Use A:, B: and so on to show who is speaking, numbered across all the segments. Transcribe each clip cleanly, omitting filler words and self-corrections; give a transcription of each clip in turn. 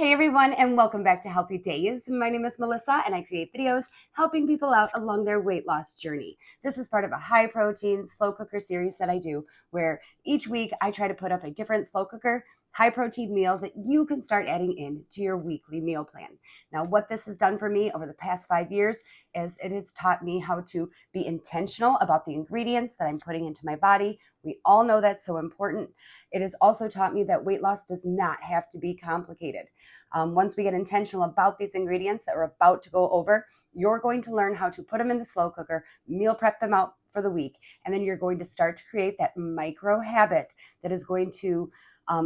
A: Hey everyone, and welcome back to Healthy Days. My name is Melissa, and I create videos helping people out along their weight loss journey. This is part of a high protein slow cooker series that I do, where each week I try to put up a different slow cooker, high protein meal that you can start adding in to your weekly meal plan. Now, what this has done for me over the past 5 years is it has taught me how to be intentional about the ingredients that I'm putting into my body. We all know that's so important. It has also taught me that weight loss does not have to be complicated. Once we get intentional about these ingredients that we're about to go over, you're going to learn how to put them in the slow cooker, meal prep them out for the week, and then you're going to start to create that micro habit that is going to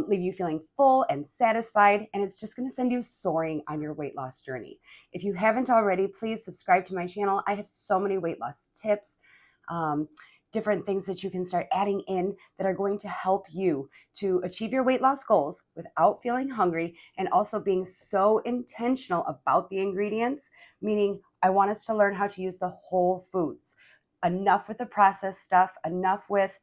A: leave you feeling full and satisfied, and it's just going to send you soaring on your weight loss journey. If you haven't already, please subscribe to my channel. I have so many weight loss tips, different things that you can start adding in that are going to help you to achieve your weight loss goals without feeling hungry and also being so intentional about the ingredients, meaning I want us to learn how to use the whole foods. Enough with the processed stuff, enough with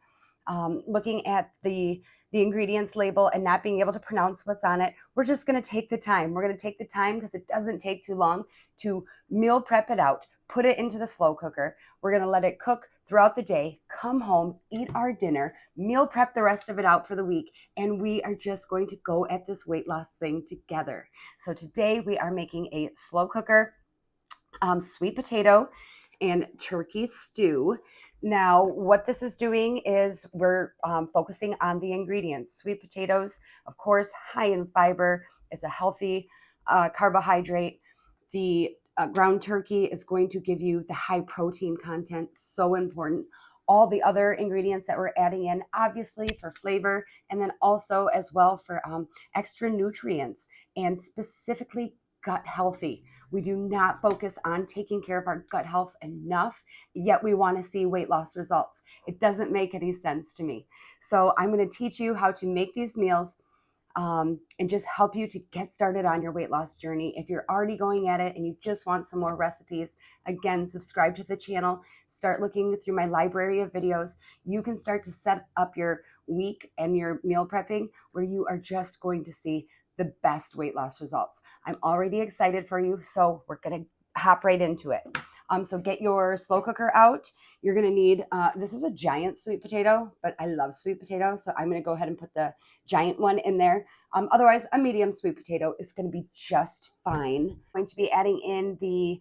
A: looking at the ingredients label and not being able to pronounce what's on it. We're just going to take the time. We're going to take the time because it doesn't take too long to meal prep it out, put it into the slow cooker. We're going to let it cook throughout the day, come home, eat our dinner, meal prep the rest of it out for the week, and we are just going to go at this weight loss thing together. So today we are making a slow cooker sweet potato and turkey stew. Now, what this is doing is we're focusing on the ingredients. Sweet potatoes, of course, high in fiber. It's a healthy carbohydrate. The ground turkey is going to give you the high protein content, so important. All the other ingredients that we're adding in, obviously for flavor, and then also as well for extra nutrients and specifically gut healthy. We do not focus on taking care of our gut health enough, yet we want to see weight loss results. It doesn't make any sense to me. So I'm going to teach you how to make these meals and just help you to get started on your weight loss journey. If you're already going at it and you just want some more recipes, again, subscribe to the channel, start looking through my library of videos. You can start to set up your week and your meal prepping where you are just going to see the best weight loss results. I'm already excited for you, so we're going to hop right into it. So get your slow cooker out. You're going to need, this is a giant sweet potato, but I love sweet potato, so I'm going to go ahead and put the giant one in there. Otherwise, a medium sweet potato is going to be just fine. I'm going to be adding in the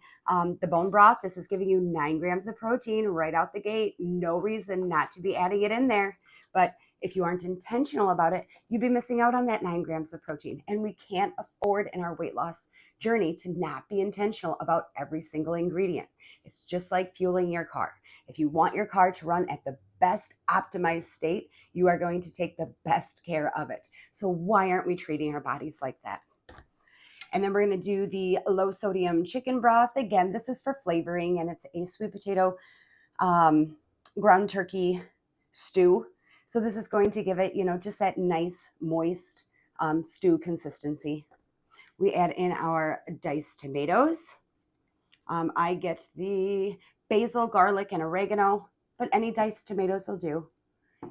A: bone broth. This is giving you 9 grams of protein right out the gate. No reason not to be adding it in there, but if you aren't intentional about it, you'd be missing out on that 9 grams of protein. And we can't afford in our weight loss journey to not be intentional about every single ingredient. It's just like fueling your car. If you want your car to run at the best optimized state, you are going to take the best care of it. So why aren't we treating our bodies like that? And then we're going to do the low sodium chicken broth. Again, this is for flavoring, and it's a sweet potato ground turkey stew. So this is going to give it, just that nice, moist stew consistency. We add in our diced tomatoes. I get the basil, garlic, and oregano, but any diced tomatoes will do.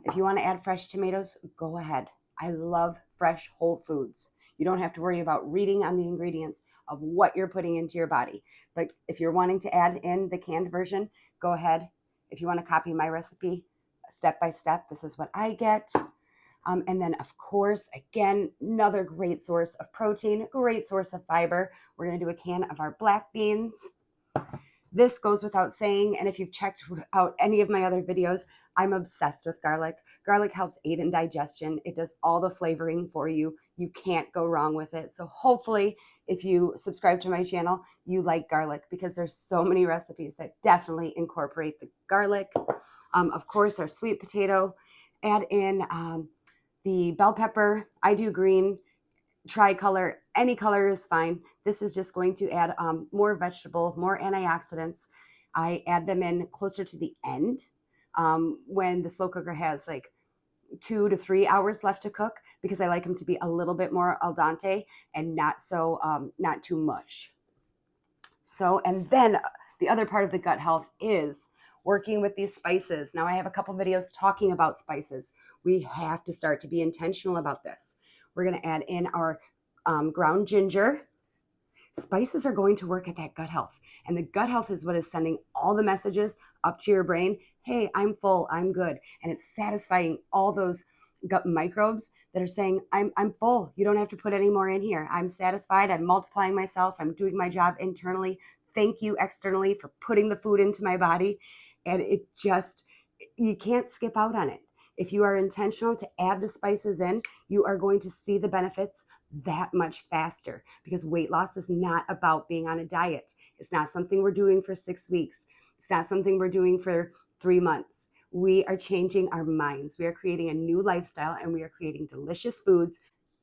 A: If you want to add fresh tomatoes, go ahead. I love fresh whole foods. You don't have to worry about reading on the ingredients of what you're putting into your body. But if you're wanting to add in the canned version, go ahead. If you want to copy my recipe step by step, this is what I get. And then, of course, again, another great source of protein, great source of fiber. We're going to do a can of our black beans. This goes without saying, and if you've checked out any of my other videos, I'm obsessed with garlic. Garlic helps aid in digestion. It does all the flavoring for you. You can't go wrong with it. So hopefully, if you subscribe to my channel, you like garlic because there's so many recipes that definitely incorporate the garlic. Of course, our sweet potato. Add in the bell pepper. I do green. Tricolor, any color is fine. This is just going to add more vegetable, more antioxidants. I add them in closer to the end when the slow cooker has like 2 to 3 hours left to cook, because I like them to be a little bit more al dente and not too mush. So, and then the other part of the gut health is working with these spices. Now I have a couple videos talking about spices. We have to start to be intentional about this. We're going to add in our ground ginger. Spices are going to work at that gut health. And the gut health is what is sending all the messages up to your brain. Hey, I'm full, I'm good. And it's satisfying all those gut microbes that are saying, I'm full. You don't have to put any more in here. I'm satisfied. I'm multiplying myself. I'm doing my job internally. Thank you externally for putting the food into my body. And it just, you can't skip out on it. If you are intentional to add the spices in, you are going to see the benefits that much faster, because weight loss is not about being on a diet. It's not something we're doing for 6 weeks. It's not something we're doing for 3 months. We are changing our minds. We are creating a new lifestyle, and we are creating delicious foods.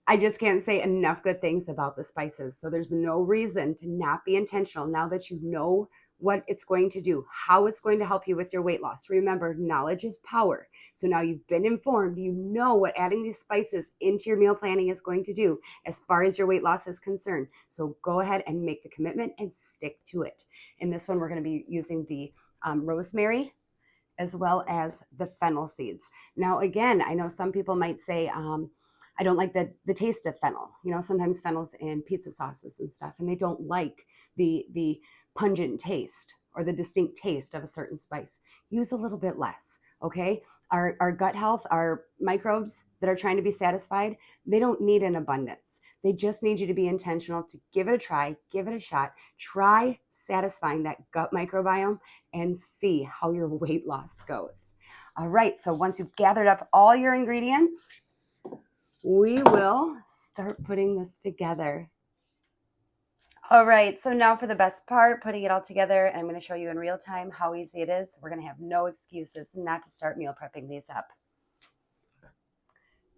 A: I just can't say enough good things about the spices. So there's no reason to not be intentional now that you know what it's going to do, how it's going to help you with your weight loss. Remember, knowledge is power. So now you've been informed, you know what adding these spices into your meal planning is going to do as far as your weight loss is concerned. So go ahead and make the commitment and stick to it. In this one, we're going to be using the rosemary as well as the fennel seeds. Now, again, I know some people might say, I don't like the taste of fennel. You know, sometimes fennel's in pizza sauces and stuff, and they don't like the pungent taste or the distinct taste of a certain spice. Use a little bit less, okay? Our gut health, our microbes that are trying to be satisfied, they don't need an abundance. They just need you to be intentional to give it a try, give it a shot, try satisfying that gut microbiome and see how your weight loss goes. All right, so once you've gathered up all your ingredients, we will start putting this together. All right, so now for the best part, putting it all together, and I'm going to show you in real time how easy it is. We're going to have no excuses not to start meal prepping these up.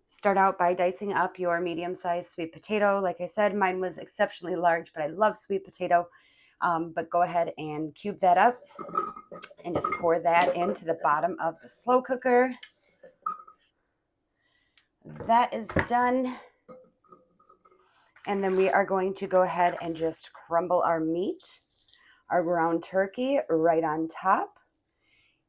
A: Start out by dicing up your medium-sized sweet potato. Like I said, mine was exceptionally large, but I love sweet potato. But go ahead and cube that up and just pour that into the bottom of the slow cooker. That is done. And then we are going to go ahead and just crumble our meat, our ground turkey, right on top.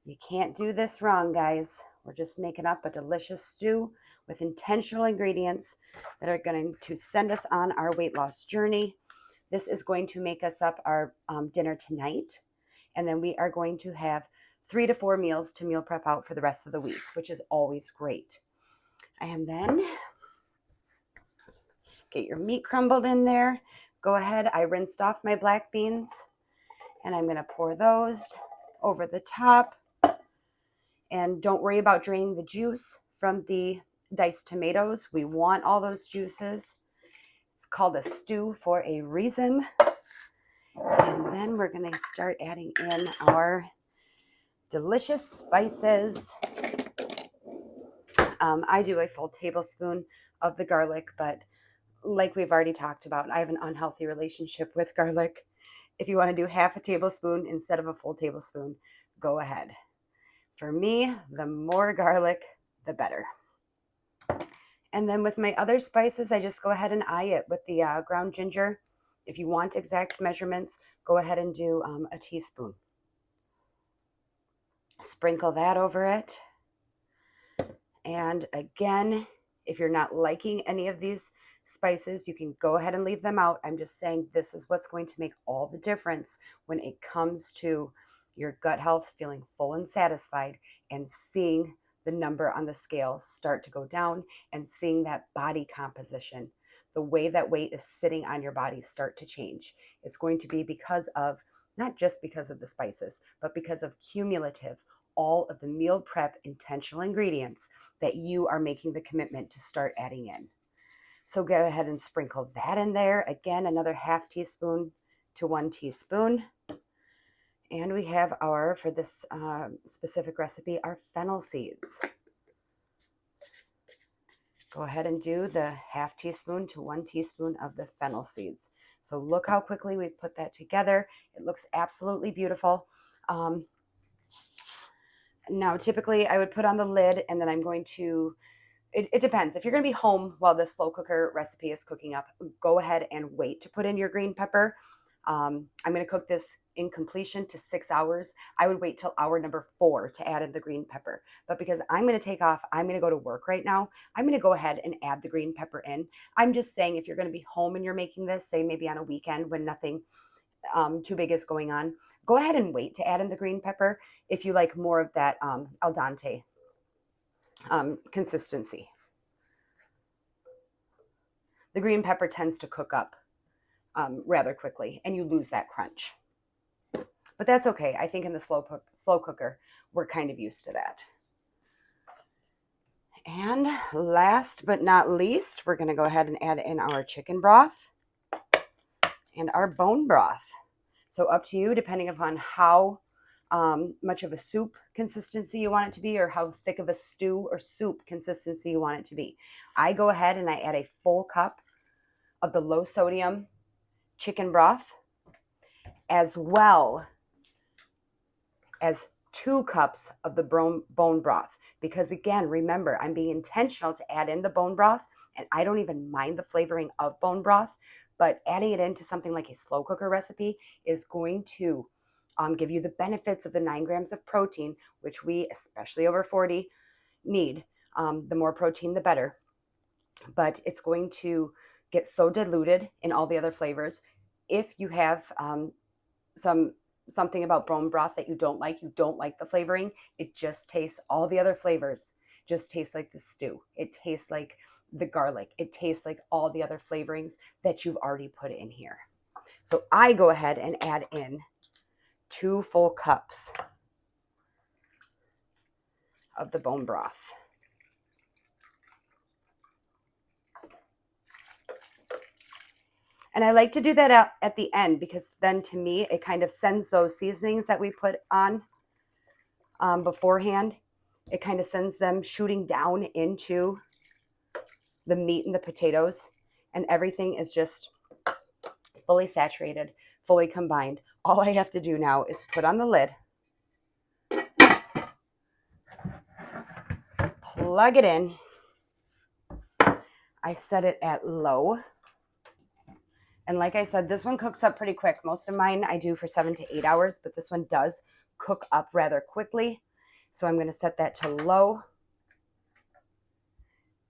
A: You can't do this wrong, guys. We're just making up a delicious stew with intentional ingredients that are going to send us on our weight loss journey. This is going to make us up our dinner tonight. And then we are going to have 3 to 4 meals to meal prep out for the rest of the week, which is always great. And then get your meat crumbled in there. Go ahead. I rinsed off my black beans, and I'm going to pour those over the top. And don't worry about draining the juice from the diced tomatoes. We want all those juices. It's called a stew for a reason. And then we're going to start adding in our delicious spices. I do a full tablespoon of the garlic, but like we've already talked about, I have an unhealthy relationship with garlic. If you want to do half a tablespoon instead of a full tablespoon, go ahead. For me, the more garlic, the better. And then with my other spices, I just go ahead and eye it with the ground ginger. If you want exact measurements, go ahead and do a teaspoon. Sprinkle that over it. And again, if you're not liking any of these spices, you can go ahead and leave them out. I'm just saying this is what's going to make all the difference when it comes to your gut health, feeling full and satisfied, and seeing the number on the scale start to go down, and seeing that body composition, the way that weight is sitting on your body, start to change. It's going to be because of, not just because of the spices, but because of cumulative, all of the meal prep intentional ingredients that you are making the commitment to start adding in. So go ahead and sprinkle that in there. Again, another half teaspoon to 1 teaspoon. And we have our, for this specific recipe, our fennel seeds. Go ahead and do the half teaspoon to 1 teaspoon of the fennel seeds. So look how quickly we put that together. It looks absolutely beautiful. Now, typically I would put on the lid, and then I'm going to, it depends. If you're going to be home while the slow cooker recipe is cooking up, go ahead and wait to put in your green pepper. I'm going to cook this in completion to 6 hours, I would wait till hour number 4 to add in the green pepper. But because I'm going to take off, I'm going to go to work right now, I'm going to go ahead and add the green pepper in. I'm just saying, if you're going to be home and you're making this, say maybe on a weekend when nothing too big is going on, go ahead and wait to add in the green pepper if you like more of that al dente consistency. The green pepper tends to cook up rather quickly, and you lose that crunch. But that's okay. I think in the slow cooker, we're kind of used to that. And last but not least, we're going to go ahead and add in our chicken broth and our bone broth. So up to you, depending upon how much of a soup consistency you want it to be, or how thick of a stew or soup consistency you want it to be. I go ahead and I add a full cup of the low sodium chicken broth, as well as 2 cups of the bone broth. Because again, remember, I'm being intentional to add in the bone broth, and I don't even mind the flavoring of bone broth, but adding it into something like a slow cooker recipe is going to give you the benefits of the 9 grams of protein, which we, especially over 40, need. The more protein, the better. But it's going to get so diluted in all the other flavors. If you have something about bone broth that you don't like the flavoring, it just tastes, all the other flavors just taste like the stew. It tastes like the garlic. It tastes like all the other flavorings that you've already put in here. So I go ahead and add in 2 full cups of the bone broth. And I like to do that at the end, because then to me, it kind of sends those seasonings that we put on beforehand, it kind of sends them shooting down into the meat and the potatoes, and everything is just fully saturated, fully combined. All I have to do now is put on the lid, plug it in. I set it at low. And like I said, this one cooks up pretty quick. Most of mine I do for 7 to 8 hours, but this one does cook up rather quickly. So I'm going to set that to low.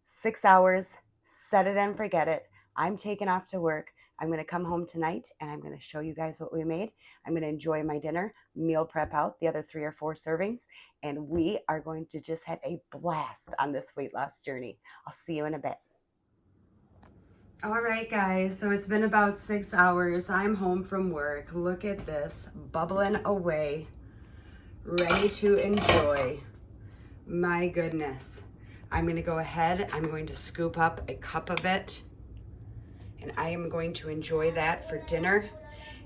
A: 6 hours, set it and forget it. I'm taking off to work. I'm going to come home tonight and I'm going to show you guys what we made. I'm going to enjoy my dinner, meal prep out the other 3 or 4 servings, and we are going to just have a blast on this weight loss journey. I'll see you in a bit. All right, guys, so it's been about 6 hours. I'm home from work. Look at this, bubbling away, ready to enjoy. My goodness. I'm going to go ahead, I'm going to scoop up a cup of it, and I am going to enjoy that for dinner.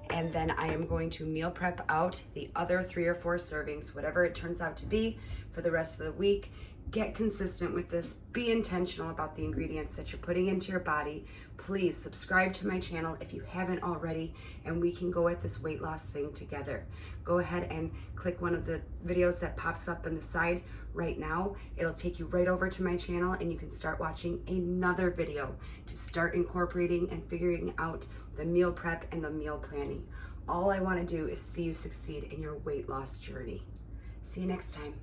A: And then I am going to meal prep out the other 3 or 4 servings, whatever it turns out to be, for the rest of the week. Get consistent with this. Be intentional about the ingredients that you're putting into your body. Please subscribe to my channel if you haven't already, and we can go at this weight loss thing together. Go ahead and click one of the videos that pops up on the side right now. It'll take you right over to my channel, and you can start watching another video to start incorporating and figuring out the meal prep and the meal planning. All I want to do is see you succeed in your weight loss journey. See you next time.